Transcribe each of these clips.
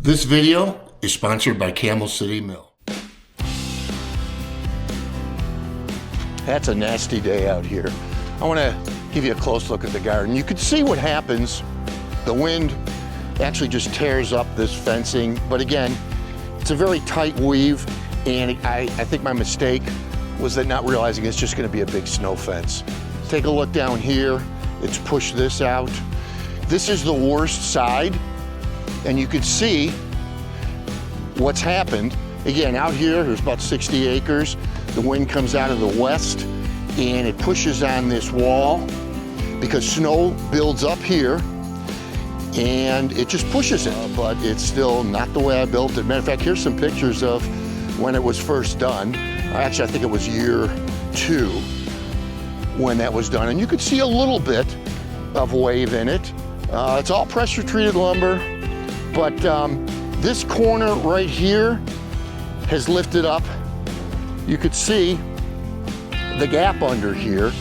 This video is sponsored by Camel City Mill. That's a nasty day out here. I want to give you a close look at the garden. You can see what happens. The wind actually just tears up this fencing, but again, it's a very tight weave, and I think my mistake was that not realizing it's just going to be a big snow fence. Take a look down here. It's pushed this out. This is the worst side, and you can see what's happened. Again, out here, there's about 60 acres. The wind comes out of the west, and it pushes on this wall because snow builds up here, and it just pushes it. But it's still not the way I built it. Matter of fact, here's some pictures of when it was first done. Actually, I think it was year 2 when that was done. And you could see a little bit of wave in it. It's all pressure treated lumber, but this corner right here has lifted up. You could see the gap under here.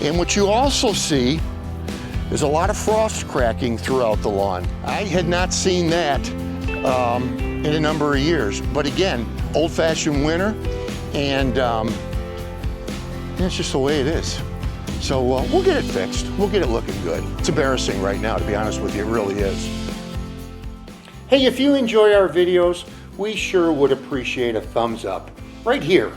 And what you also see is a lot of frost cracking throughout the lawn. I had not seen that in a number of years. But again, old-fashioned winter, and it's just the way it is. So we'll get it fixed. We'll get it looking good. It's embarrassing right now, to be honest with you. It really is. Hey, if you enjoy our videos, we sure would appreciate a thumbs up right here.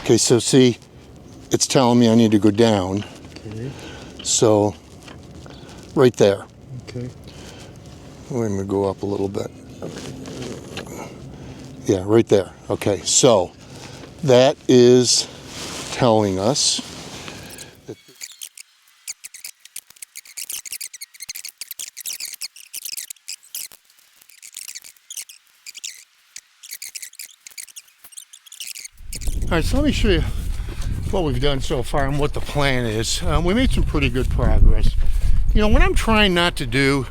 Okay, so see, it's telling me I need to go down. Okay. So, right there. Okay. We're going to go up a little bit. Okay. Yeah, right there. Okay, so that is telling us that all right, so let me show you what we've done so far and what the plan is. We made some pretty good progress. You know, what I'm trying not to do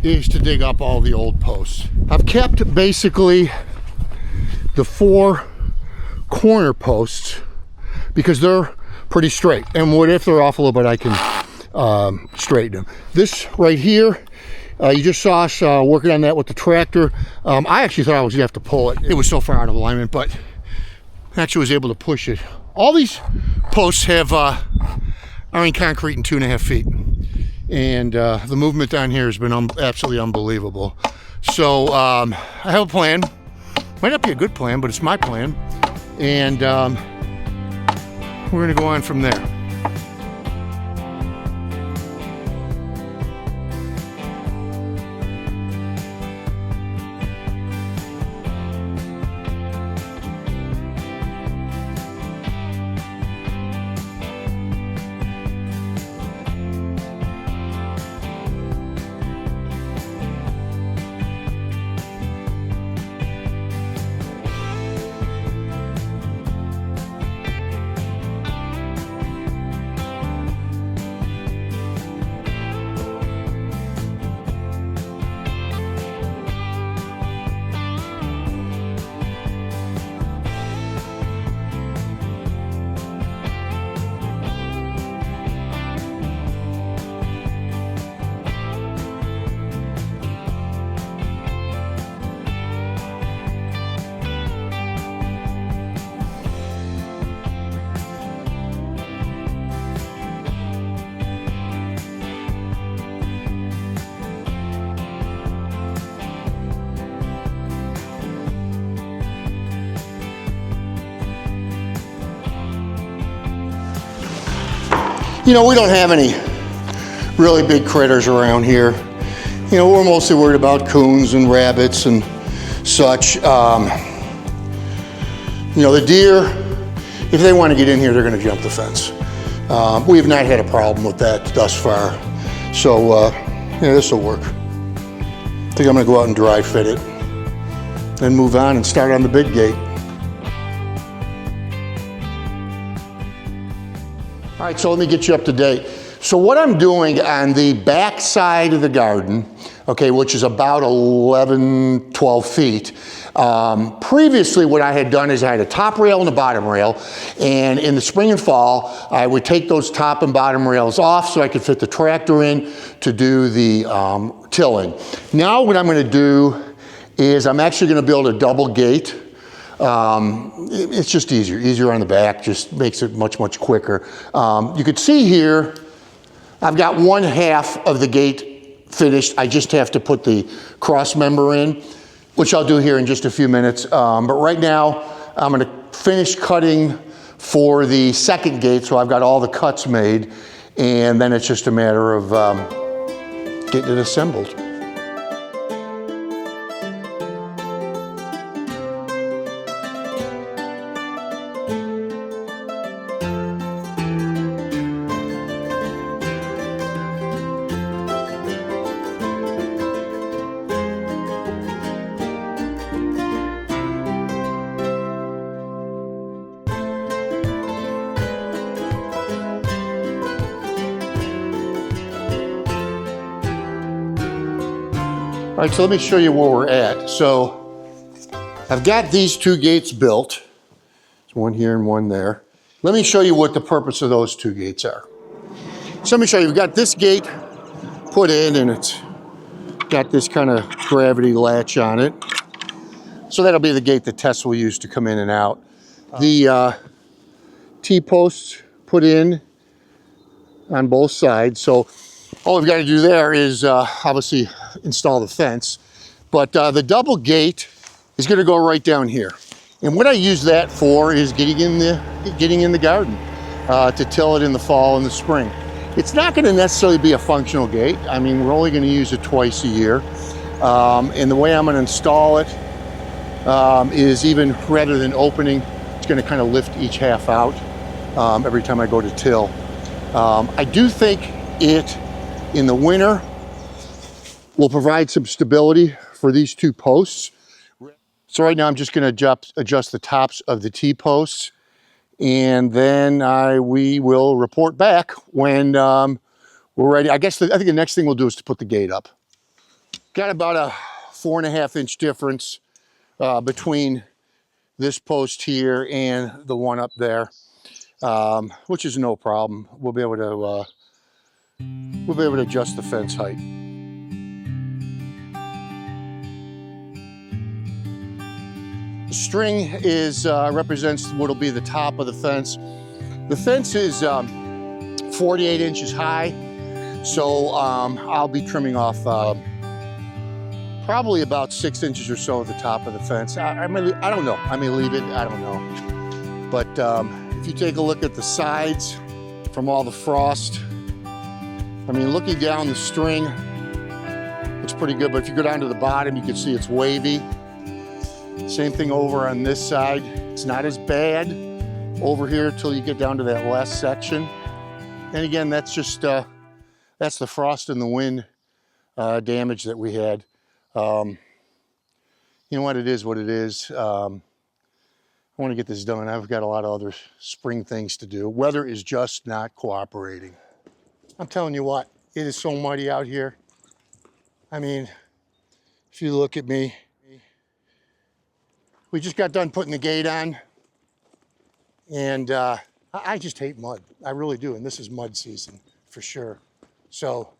is to dig up all the old posts. I've kept basically the 4 corner posts because they're pretty straight. And what if they're off a little bit, I can straighten them. This right here, you just saw us working on that with the tractor. I actually thought I was gonna have to pull it. It was so far out of alignment, but actually was able to push it. All these posts have are in concrete in 2.5 feet, and the movement down here has been absolutely unbelievable. So I have a plan. Might not be a good plan, but it's my plan, and we're gonna go on from there. You know, we don't have any really big critters around here. You know, we're mostly worried about coons and rabbits and such. You know, the deer, if they want to get in here, they're going to jump the fence. We have not had a problem with that thus far. So, yeah, this will work. I think I'm going to go out and dry fit it, then move on and start on the big gate. All right, so let me get you up to date. So what I'm doing on the back side of the garden, okay, which is about 11, 12 feet, previously what I had done is I had a top rail and a bottom rail, and in the spring and fall, I would take those top and bottom rails off so I could fit the tractor in to do the tilling. Now what I'm gonna do is I'm actually gonna build a double gate. It's just easier on the back, just makes it much, much quicker. You could see here, I've got one half of the gate finished. I just have to put the cross member in, which I'll do here in just a few minutes. But right now, I'm gonna finish cutting for the second gate, so I've got all the cuts made, and then it's just a matter of getting it assembled. All right, so let me show you where we're at. So I've got these two gates built. There's one here and one there. Let me show you what the purpose of those two gates are. So let me show you, we've got this gate put in and it's got this kind of gravity latch on it. So that'll be the gate that Tess will use to come in and out. The T-posts put in on both sides. So all we've got to do there is obviously install the fence, but the double gate is going to go right down here. And what I use that for is getting in the garden to till it in the fall and the spring. It's not going to necessarily be a functional gate. I mean, we're only going to use it twice a year. And the way I'm going to install it is, even rather than opening, it's going to kind of lift each half out every time I go to till. I do think it, in the winter, will provide some stability for these two posts. So right now I'm just going to adjust the tops of the T-posts, and then we will report back when we're ready. I think the next thing we'll do is to put the gate up. Got about a 4.5 inch difference between this post here and the one up there, which is no problem. We'll be able to adjust the fence height. The string is represents what will be the top of the fence. The fence is 48 inches high, so I'll be trimming off probably about 6 inches or so at the top of the fence. I don't know. I may leave it. I don't know. But if you take a look at the sides from all the frost, I mean, looking down the string, it's pretty good. But if you go down to the bottom, you can see it's wavy. Same thing over on this side. It's not as bad over here till you get down to that last section. And again, that's just that's the frost and the wind damage that we had. You know what, it is what it is. I want to get this done. I've got a lot of other spring things to do. Weather is just not cooperating. I'm telling you what, it is so muddy out here. I mean, if you look at me, we just got done putting the gate on, and I just hate mud. I really do, and this is mud season for sure. So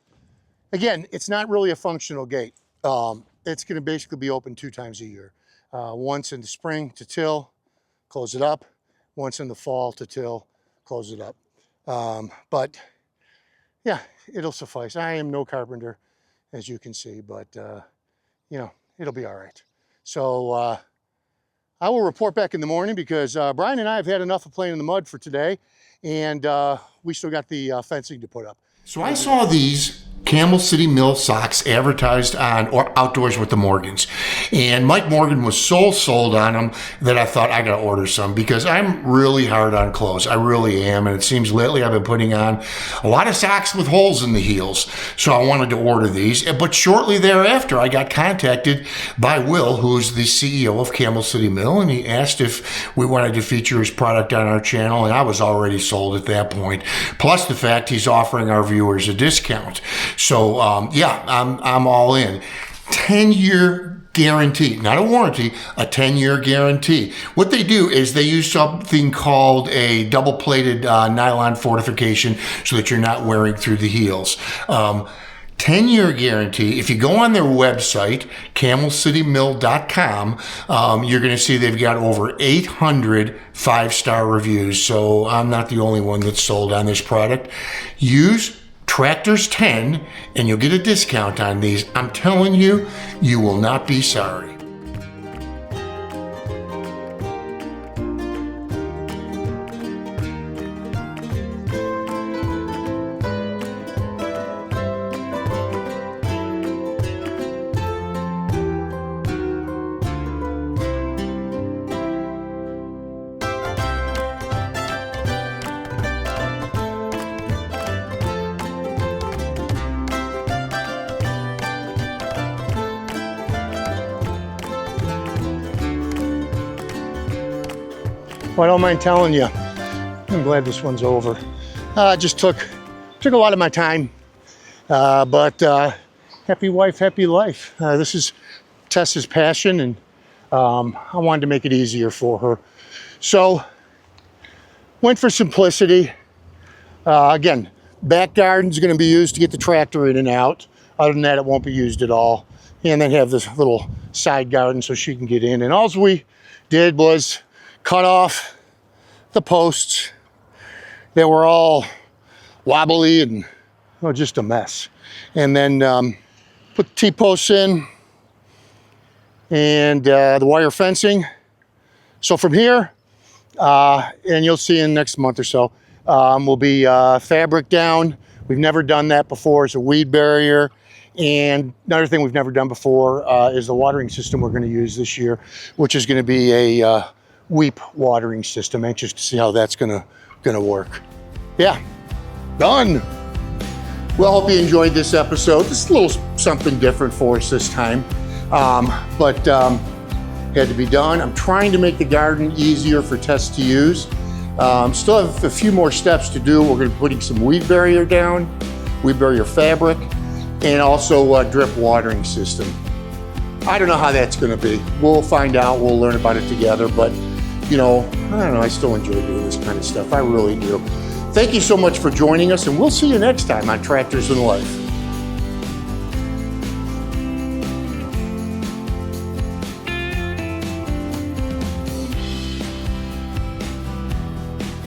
again, it's not really a functional gate. It's going to basically be open 2 times a year. Once in the spring to till, close it up. Once in the fall to till, close it up. But yeah, it'll suffice. I am no carpenter, as you can see, but you know, it'll be all right. So I will report back in the morning because Brian and I have had enough of playing in the mud for today, and we still got the fencing to put up. So I saw these Camel City Mill socks advertised on Outdoors with the Morgans, and Mike Morgan was so sold on them that I thought I gotta order some because I'm really hard on clothes. I really am, and it seems lately I've been putting on a lot of socks with holes in the heels, so I wanted to order these. But shortly thereafter I got contacted by Will, who's the CEO of Camel City Mill, and he asked if we wanted to feature his product on our channel, and I was already sold at that point, plus the fact he's offering our viewers a discount. So yeah, I'm all in. 10-year guarantee, not a warranty, a 10-year guarantee. What they do is they use something called a double-plated nylon fortification so that you're not wearing through the heels. 10-year guarantee. If you go on their website, camelcitymill.com, you're going to see they've got over 800 5-star reviews. So I'm not the only one that's sold on this product. Use Tractors 10 and you'll get a discount on these. I'm telling you, you will not be sorry. Well, I don't mind telling you, I'm glad this one's over. It just took a lot of my time, but happy wife, happy life. This is Tess's passion, and I wanted to make it easier for her. So, went for simplicity. Again, back garden's gonna be used to get the tractor in and out. Other than that, it won't be used at all. And then have this little side garden so she can get in. And all we did was cut off the posts that were all wobbly and just a mess. And then put the T-posts in and the wire fencing. So from here, and you'll see in the next month or so, will be fabric down. We've never done that before. It's a weed barrier. And another thing we've never done before is the watering system we're going to use this year, which is going to be a weep watering system. Anxious to see how that's gonna work. Yeah, done. Well, hope you enjoyed this episode. This is a little something different for us this time, but had to be done. I'm trying to make the garden easier for Tess to use. Still have a few more steps to do. We're gonna be putting some weed barrier down, weed barrier fabric, and also a drip watering system. I don't know how that's gonna be. We'll find out, we'll learn about it together, but you know, I don't know, I still enjoy doing this kind of stuff. I really do. Thank you so much for joining us, and we'll see you next time on Tractors and Life.